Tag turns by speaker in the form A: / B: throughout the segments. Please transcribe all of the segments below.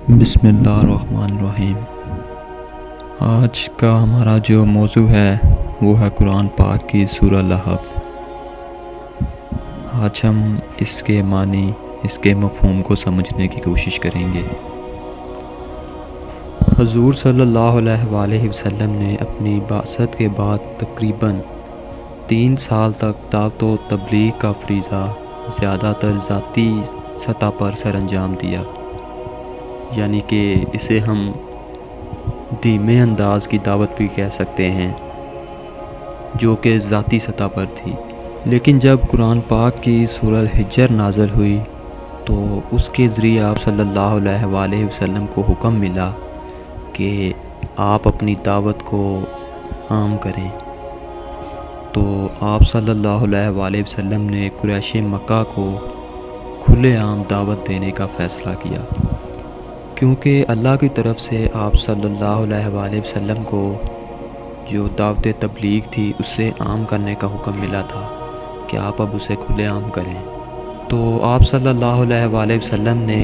A: بسم اللہ الرحمن الرحیم۔ آج کا ہمارا جو موضوع ہے وہ ہے قرآن پاک کی سورہ لہب۔ آج ہم اس کے معنی، اس کے مفہوم کو سمجھنے کی کوشش کریں گے۔ حضور صلی اللہ علیہ وآلہ وسلم نے اپنی بعثت کے بعد تقریباً 3 سال تک دعوت و تبلیغ کا فریضہ زیادہ تر ذاتی سطح پر سر انجام دیا، یعنی کہ اسے ہم دھیمے انداز کی دعوت بھی کہہ سکتے ہیں، جو کہ ذاتی سطح پر تھی۔ لیکن جب قرآن پاک کی سورہ الحجر نازل ہوئی تو اس کے ذریعے آپ صلی اللہ علیہ وآلہ وسلم کو حکم ملا کہ آپ اپنی دعوت کو عام کریں۔ تو آپ صلی اللہ علیہ وآلہ وسلم نے قریش مکہ کو کھلے عام دعوت دینے کا فیصلہ کیا، کیونکہ اللہ کی طرف سے آپ صلی اللہ علیہ وآلہ وسلم کو جو دعوت تبلیغ تھی اسے عام کرنے کا حکم ملا تھا کہ آپ اب اسے کھلے عام کریں۔ تو آپ صلی اللہ علیہ وآلہ وسلم نے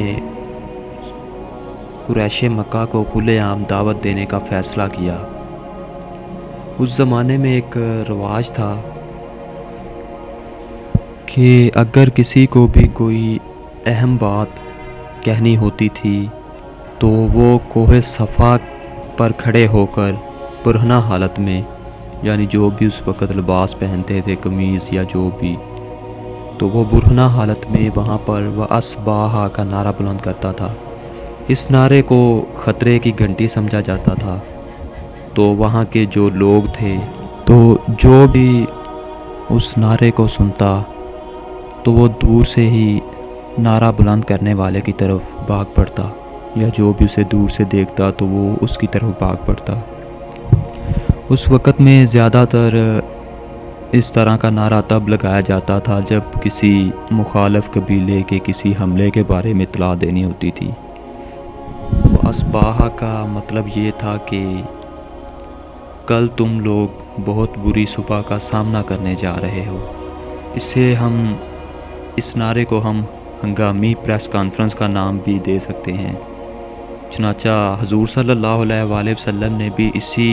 A: قریش مکہ کو کھلے عام دعوت دینے کا فیصلہ کیا۔ اس زمانے میں ایک رواج تھا کہ اگر کسی کو بھی کوئی اہم بات کہنی ہوتی تھی تو وہ کوہ صفا پر کھڑے ہو کر برہنہ حالت میں، یعنی جو بھی اس وقت لباس پہنتے تھے، قمیض یا جو بھی، تو وہ برہنہ حالت میں وہاں پر وَأَصْبَاحَ کا نعرہ بلند کرتا تھا۔ اس نعرے کو خطرے کی گھنٹی سمجھا جاتا تھا۔ تو وہاں کے جو لوگ تھے، تو جو بھی اس نعرے کو سنتا تو وہ دور سے ہی نعرہ بلند کرنے والے کی طرف بھاگ پڑتا، یا جو بھی اسے دور سے دیکھتا تو وہ اس کی طرف بھاگ پڑتا۔ اس وقت میں زیادہ تر اس طرح کا نعرہ تب لگایا جاتا تھا جب کسی مخالف قبیلے کے کسی حملے کے بارے میں اطلاع دینی ہوتی تھی۔ اصباح کا مطلب یہ تھا کہ کل تم لوگ بہت بری صبح کا سامنا کرنے جا رہے ہو۔ اس نعرے کو ہم ہنگامی پریس کانفرنس کا نام بھی دے سکتے ہیں۔ چنانچہ حضور صلی اللہ علیہ وآلہ وسلم نے بھی اسی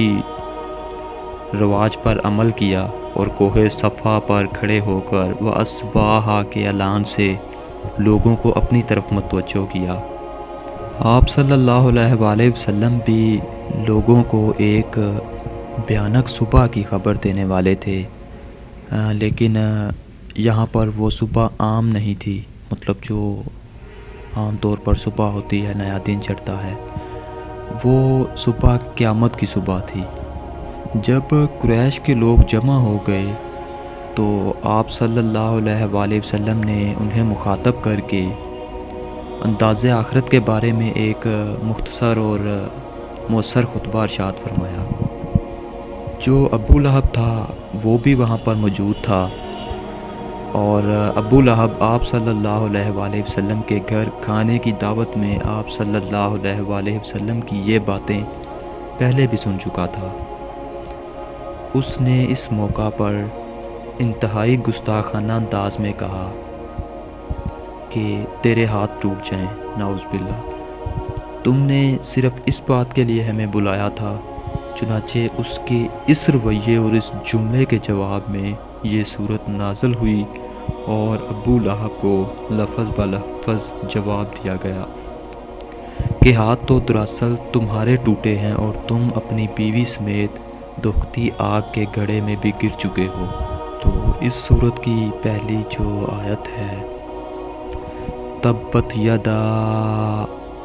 A: رواج پر عمل کیا اور کوہ صفا پر کھڑے ہو کر وَأَصْبَاحَ کے اعلان سے لوگوں کو اپنی طرف متوجہ کیا۔ آپ صلی اللہ علیہ وآلہ وسلم بھی لوگوں کو ایک بھیانک صبح کی خبر دینے والے تھے، لیکن یہاں پر وہ صبح عام نہیں تھی، مطلب جو عام طور پر صبح ہوتی ہے، نیا دن چڑھتا ہے، وہ صبح قیامت کی صبح تھی۔ جب قریش کے لوگ جمع ہو گئے تو آپ صلی اللہ علیہ وآلہ وسلم نے انہیں مخاطب کر کے انداز آخرت کے بارے میں ایک مختصر اور مؤثر خطبہ ارشاد فرمایا۔ جو ابو لہب تھا وہ بھی وہاں پر موجود تھا، اور ابو لہب آپ صلی اللہ علیہ وآلہ وسلم کے گھر کھانے کی دعوت میں آپ صلی اللہ علیہ وآلہ وسلم کی یہ باتیں پہلے بھی سن چکا تھا۔ اس نے اس موقع پر انتہائی گستاخانہ انداز میں کہا کہ تیرے ہاتھ ٹوٹ جائیں، نعوذ باللہ، تم نے صرف اس بات کے لیے ہمیں بلایا تھا۔ چنانچہ اس کے اس رویے اور اس جملے کے جواب میں یہ صورت نازل ہوئی اور ابو لہب کو لفظ بلفظ جواب دیا گیا کہ ہاتھ تو دراصل تمہارے ٹوٹے ہیں اور تم اپنی بیوی سمیت دھکتی آگ کے گڑھے میں بھی گر چکے ہو۔ تو اس صورت کی پہلی جو آیت ہے، تبت یدا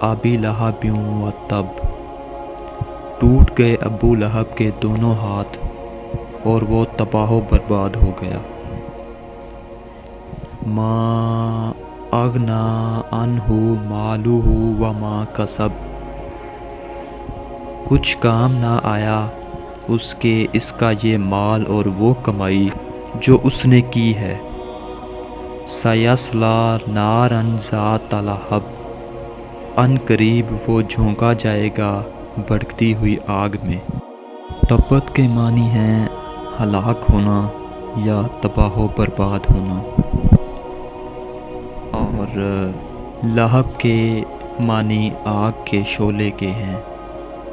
A: ابی لہب وتب، ٹوٹ گئے ابو لہب کے دونوں ہاتھ اور وہ تباہ و برباد ہو گیا۔ ما اغنا عنہ مالہ وما کسب، کچھ کام نہ آیا اس کے اس کا یہ مال اور وہ کمائی جو اس نے کی ہے۔ سیصلی نارا ذات لہب، ان قریب وہ جھونکا جائے گا بھڑکتی ہوئی آگ میں۔ تبت کے معنی ہیں ہلاک ہونا یا تباہ و برباد ہونا، اور لہب کے معنی آگ کے شعلے کے ہیں،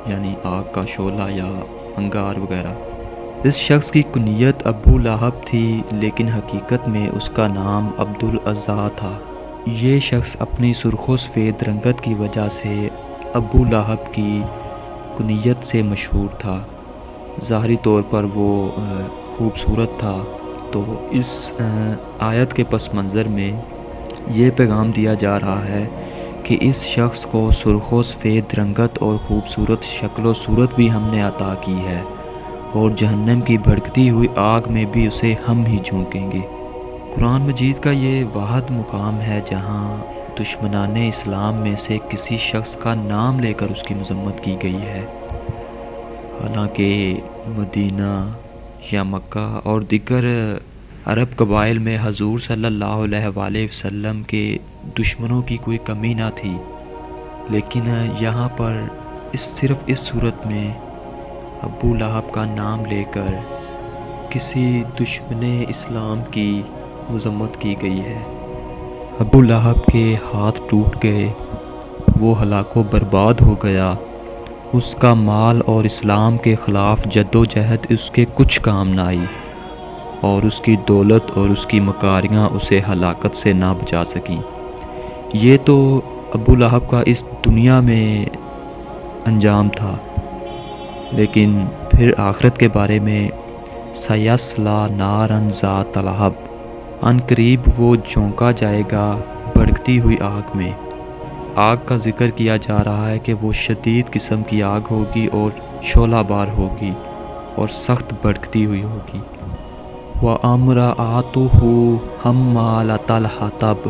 A: یعنی آگ کا شعلہ یا انگار وغیرہ۔ اس شخص کی کنیت ابو لہب تھی، لیکن حقیقت میں اس کا نام عبدالعزیٰ تھا۔ یہ شخص اپنی سرخ و سفید رنگت کی وجہ سے ابو لہب کی کنیت سے مشہور تھا۔ ظاہری طور پر وہ خوبصورت تھا۔ تو اس آیت کے پس منظر میں یہ پیغام دیا جا رہا ہے کہ اس شخص کو سرخ و سفید رنگت اور خوبصورت شکل و صورت بھی ہم نے عطا کی ہے، اور جہنم کی بھڑکتی ہوئی آگ میں بھی اسے ہم ہی جھونکیں گے۔ قرآن مجید کا یہ واحد مقام ہے جہاں دشمنان اسلام میں سے کسی شخص کا نام لے کر اس کی مذمت کی گئی ہے۔ حالانکہ مدینہ یا مکہ اور دیگر عرب قبائل میں حضور صلی اللہ علیہ وآلہ وسلم کے دشمنوں کی کوئی کمی نہ تھی، لیکن یہاں پر صرف اس صورت میں ابو لہب کا نام لے کر کسی دشمن اسلام کی مذمت کی گئی ہے۔ ابو لہب کے ہاتھ ٹوٹ گئے، وہ ہلاک و برباد ہو گیا، اس کا مال اور اسلام کے خلاف جد و جہد اس کے کچھ کام نہ آئی، اور اس کی دولت اور اس کی مکاریاں اسے ہلاکت سے نہ بچا سکیں۔ یہ تو ابو لہب کا اس دنیا میں انجام تھا، لیکن پھر آخرت کے بارے میں سیصلی نارا ذات لہب، ان قریب وہ جھونکا جائے گا بھڑکتی ہوئی آگ میں۔ آگ کا ذکر کیا جا رہا ہے کہ وہ شدید قسم کی آگ ہوگی اور شعلہ بار ہوگی اور سخت بھڑکتی ہوئی ہوگی۔ وَامْرَأَتُهُ حَمَّالَةَ الْحَطَبِ،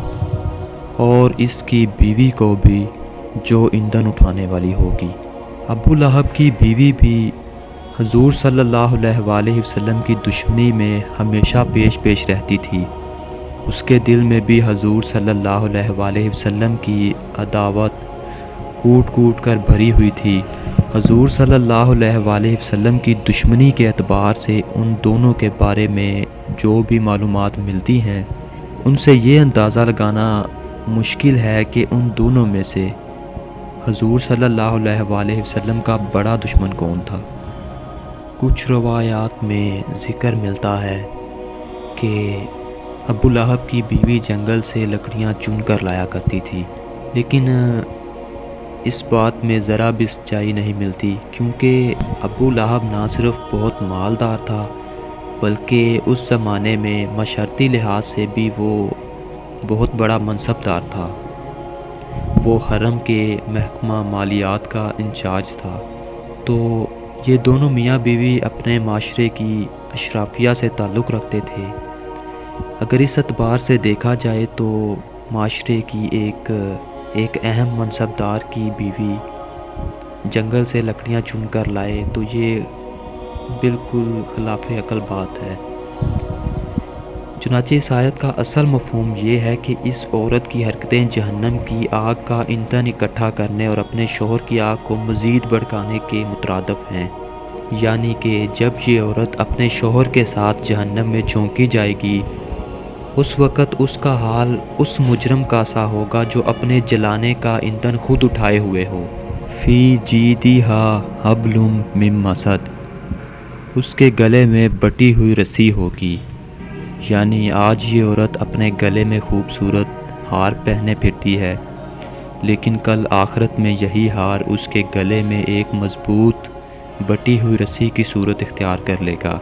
A: اور اس کی بیوی کو بھی جو ایندھن اٹھانے والی ہوگی۔ ابو لہب کی بیوی بھی حضور صلی اللہ علیہ وآلہ وسلم کی دشمنی میں ہمیشہ پیش رہتی تھی۔ اس کے دل میں بھی حضور صلی اللہ علیہ وآلہ وسلم کی عداوت کوٹ کوٹ کر بھری ہوئی تھی۔ حضور صلی اللہ علیہ وآلہ وسلم کی دشمنی کے اعتبار سے ان دونوں کے بارے میں جو بھی معلومات ملتی ہیں، ان سے یہ اندازہ لگانا مشکل ہے کہ ان دونوں میں سے حضور صلی اللہ علیہ وآلہ وسلم کا بڑا دشمن کون تھا۔ کچھ روایات میں ذکر ملتا ہے کہ ابو لہب کی بیوی جنگل سے لکڑیاں چن کر لایا کرتی تھی، لیکن اس بات میں ذرا بھی سچائی نہیں ملتی، کیونکہ ابو لہب نہ صرف بہت مالدار تھا بلکہ اس زمانے میں معاشرتی لحاظ سے بھی وہ بہت بڑا منصب دار تھا۔ وہ حرم کے محکمہ مالیات کا انچارج تھا۔ تو یہ دونوں میاں بیوی اپنے معاشرے کی اشرافیہ سے تعلق رکھتے تھے۔ اگر اس اعتبار سے دیکھا جائے تو معاشرے کی ایک اہم منصب دار کی بیوی جنگل سے لکڑیاں چن کر لائے تو یہ بالکل خلاف عقل بات ہے۔ چنانچہ اس آیت کا اصل مفہوم یہ ہے کہ اس عورت کی حرکتیں جہنم کی آگ کا ایندھن اکٹھا کرنے اور اپنے شوہر کی آگ کو مزید بھڑکانے کے مترادف ہیں، یعنی کہ جب یہ عورت اپنے شوہر کے ساتھ جہنم میں جھونکی جائے گی، اس وقت اس کا حال اس مجرم کا سا ہوگا جو اپنے جلانے کا ایندھن خود اٹھائے ہوئے ہو۔ فی جیدہا حبل من مسد، اس کے گلے میں بٹی ہوئی رسی ہوگی، یعنی آج یہ عورت اپنے گلے میں خوبصورت ہار پہنے پھرتی ہے، لیکن کل آخرت میں یہی ہار اس کے گلے میں ایک مضبوط بٹی ہوئی رسی کی صورت اختیار کر لے گا۔